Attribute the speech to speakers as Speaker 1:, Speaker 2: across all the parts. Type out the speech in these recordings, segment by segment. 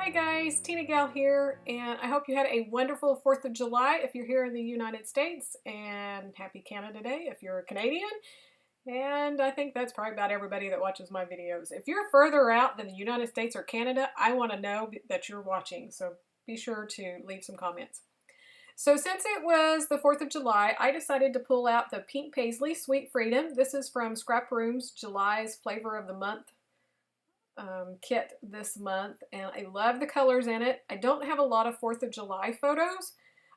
Speaker 1: Hi guys, TinaGale here, and I hope you had a wonderful 4th of July if you're here in the United States, and happy Canada Day if you're a Canadian. And I think that's probably about everybody that watches my videos. If you're further out than the United States or Canada, I want to know that you're watching, so be sure to leave some comments. So since it was the 4th of July, I decided to pull out the Pink Paisley Sweet Freedom. This is from ScrapRoom's July's Flavor of the Month kit this month, and I love the colors in it. I don't have a lot of 4th of July photos,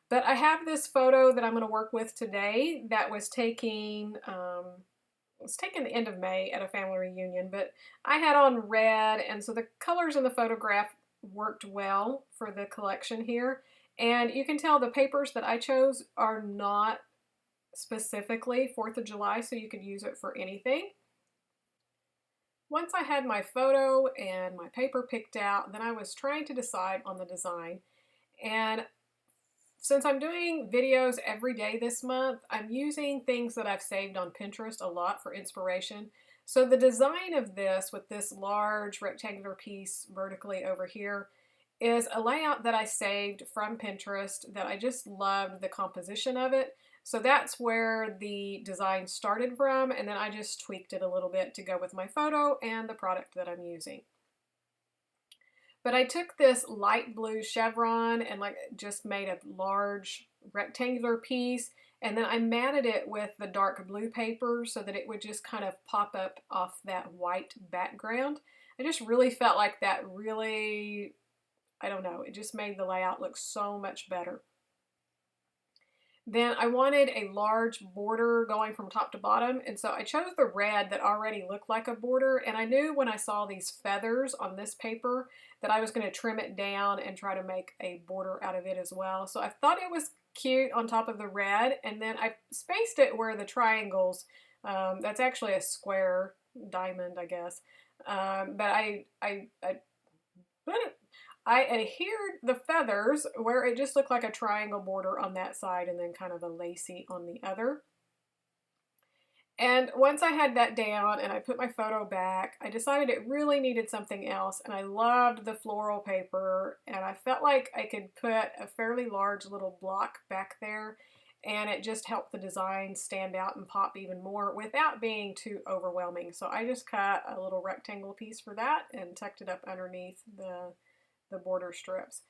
Speaker 1: but I have this photo that I'm going to work with today that was taken the end of May at a family reunion, but I had on red, and so the colors in the photograph worked well for the collection here. And you can tell the papers that I chose are not specifically 4th of July, so you could use it for anything. Once I had my photo and my paper picked out, then I was trying to decide on the design. And since I'm doing videos every day this month, I'm using things that I've saved on Pinterest a lot for inspiration. So the design of this, with this large rectangular piece vertically over here, is a layout that I saved from Pinterest that I just loved the composition of it. So that's where the design started from, and then I just tweaked it a little bit to go with my photo and the product that I'm using. But I took this light blue chevron and just made a large rectangular piece, and then I matted it with the dark blue paper so that it would just kind of pop up off that white background. I just really felt like that really, I don't know, it just made the layout look so much better. Then I wanted a large border going from top to bottom, and so I chose the red that already looked like a border, and I knew when I saw these feathers on this paper that I was going to trim it down and try to make a border out of it as well. So I thought it was cute on top of the red, and then I spaced it where the triangles, that's actually a square diamond, I guess, but I adhered the feathers where it just looked like a triangle border on that side and then kind of a lacy on the other. And once I had that down and I put my photo back, I decided it really needed something else, and I loved the floral paper, and I felt like I could put a fairly large little block back there, and it just helped the design stand out and pop even more without being too overwhelming. So I just cut a little rectangle piece for that and tucked it up underneath the border strips.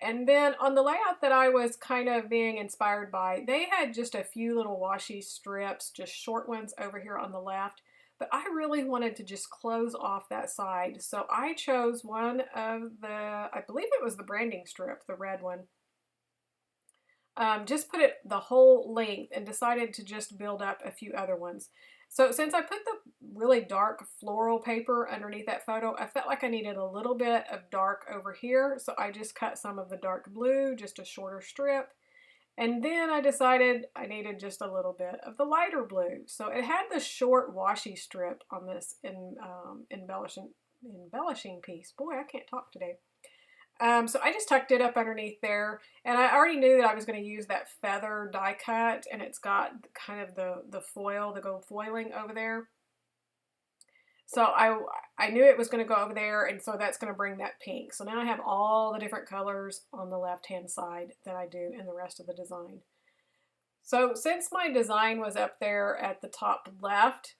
Speaker 1: And then on the layout that I was kind of being inspired by, they had just a few little washi strips, just short ones over here on the left, but I really wanted to just close off that side. So I chose one of the, I believe it was the branding strip, the red one. Just put it the whole length and decided to just build up a few other ones. So since I put the really dark floral paper underneath that photo, I felt like I needed a little bit of dark over here. So I just cut some of the dark blue, just a shorter strip. And then I decided I needed just a little bit of the lighter blue. So it had the short washi strip on this embellishing piece. Boy, I can't talk today. So I just tucked it up underneath there, and I already knew that I was going to use that feather die cut, and it's got kind of the foil, the gold foiling over there. So I knew it was going to go over there, and so that's going to bring that pink. So now I have all the different colors on the left-hand side that I do in the rest of the design. So since my design was up there at the top left,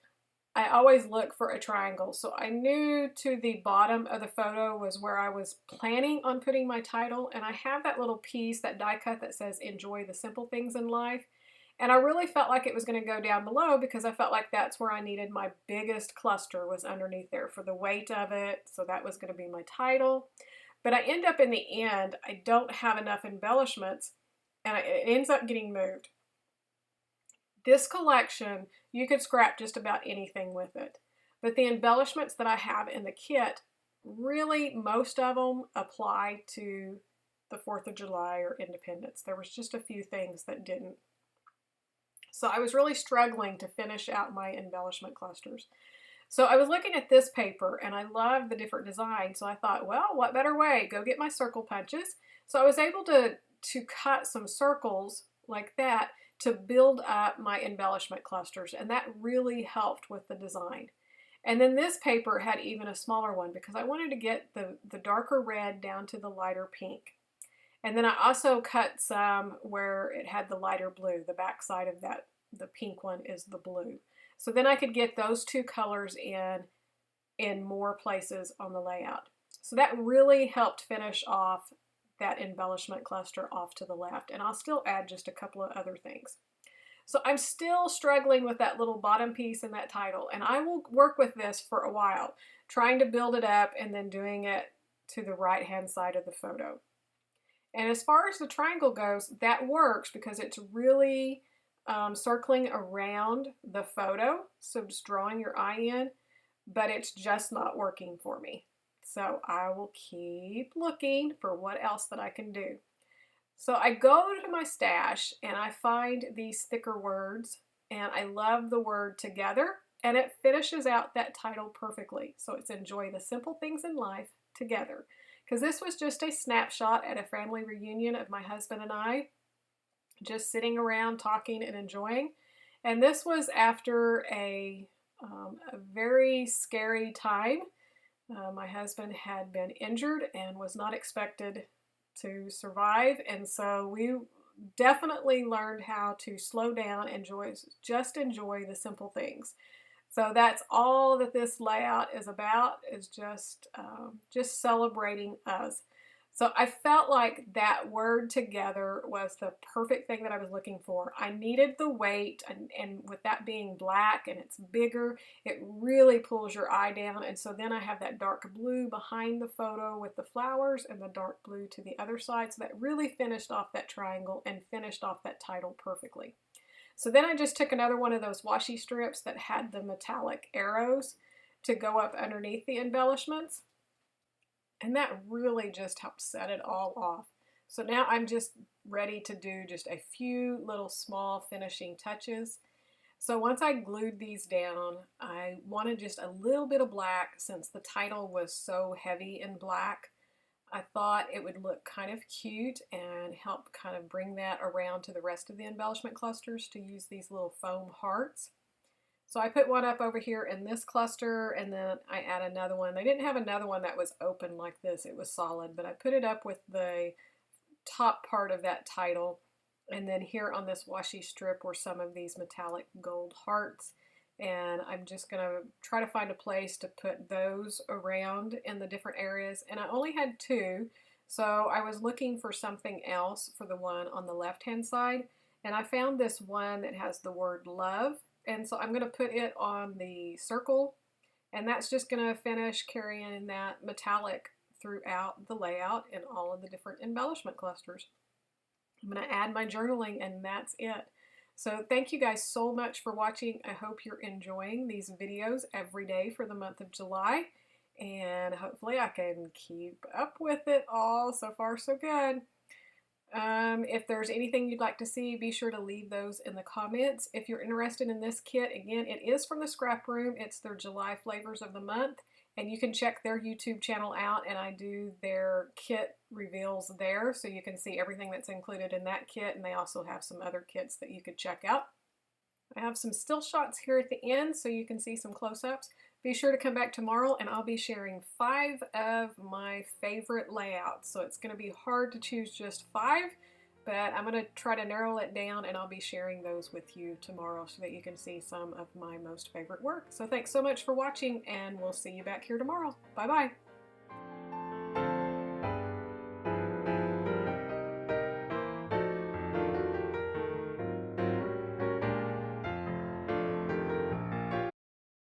Speaker 1: I always look for a triangle. So I knew to the bottom of the photo was where I was planning on putting my title, and I have that little piece, that die cut that says enjoy the simple things in life. And I really felt like it was going to go down below because I felt like that's where I needed my biggest cluster, was underneath there for the weight of it. So that was going to be my title. But I end up in the end, I don't have enough embellishments, and it ends up getting moved. This collection, you could scrap just about anything with it. But the embellishments that I have in the kit, really most of them apply to the 4th of July or Independence. There was just a few things that didn't. So I was really struggling to finish out my embellishment clusters. So I was looking at this paper, and I loved the different designs. So I thought, well, what better way? Go get my circle punches. So I was able to cut some circles like that to build up my embellishment clusters, and that really helped with the design. And then this paper had even a smaller one because I wanted to get the darker red down to the lighter pink. And then I also cut some where it had the lighter blue. The back side of that, the pink one, is the blue. So then I could get those two colors in more places on the layout. So that really helped finish off that embellishment cluster off to the left. And I'll still add just a couple of other things. So I'm still struggling with that little bottom piece and that title, and I will work with this for a while, trying to build it up and then doing it to the right-hand side of the photo. And as far as the triangle goes, that works because it's really circling around the photo, so just drawing your eye in, but it's just not working for me. So I will keep looking for what else that I can do. So I go to my stash and I find these thicker words, and I love the word together, and it finishes out that title perfectly. So it's enjoy the simple things in life together. Because this was just a snapshot at a family reunion of my husband and I, just sitting around talking and enjoying. And this was after a very scary time. My husband had been injured and was not expected to survive, and so we definitely learned how to slow down, just enjoy the simple things. So that's all that this layout is about, is just celebrating us. So I felt like that word together was the perfect thing that I was looking for. I needed the weight, and with that being black and it's bigger, it really pulls your eye down. And so then I have that dark blue behind the photo with the flowers and the dark blue to the other side. So that really finished off that triangle and finished off that title perfectly. So then I just took another one of those washi strips that had the metallic arrows to go up underneath the embellishments. And that really just helped set it all off. So now I'm just ready to do just a few little small finishing touches. So once I glued these down, I wanted just a little bit of black since the title was so heavy in black. I thought it would look kind of cute and help kind of bring that around to the rest of the embellishment clusters to use these little foam hearts. So I put one up over here in this cluster, and then I add another one. They didn't have another one that was open like this. It was solid, but I put it up with the top part of that title. And then here on this washi strip were some of these metallic gold hearts. And I'm just going to try to find a place to put those around in the different areas. And I only had two, so I was looking for something else for the one on the left-hand side. And I found this one that has the word love. And so I'm going to put it on the circle, and that's just going to finish carrying that metallic throughout the layout in all of the different embellishment clusters. I'm going to add my journaling, and that's it. So thank you guys so much for watching. I hope you're enjoying these videos every day for the month of July, and hopefully I can keep up with it all. So far, so good. If there's anything you'd like to see, be sure to leave those in the comments. If you're interested in this kit, again, it is from the Scrap Room. It's their July flavors of the month, and you can check their YouTube channel out, and I do their kit reveals there, so you can see everything that's included in that kit, and they also have some other kits that you could check out. I have some still shots here at the end so you can see some close-ups. Be sure to come back tomorrow, and I'll be sharing 5 of my favorite layouts. So it's going to be hard to choose just 5, but I'm going to try to narrow it down, and I'll be sharing those with you tomorrow so that you can see some of my most favorite work. So thanks so much for watching, and we'll see you back here tomorrow. Bye-bye.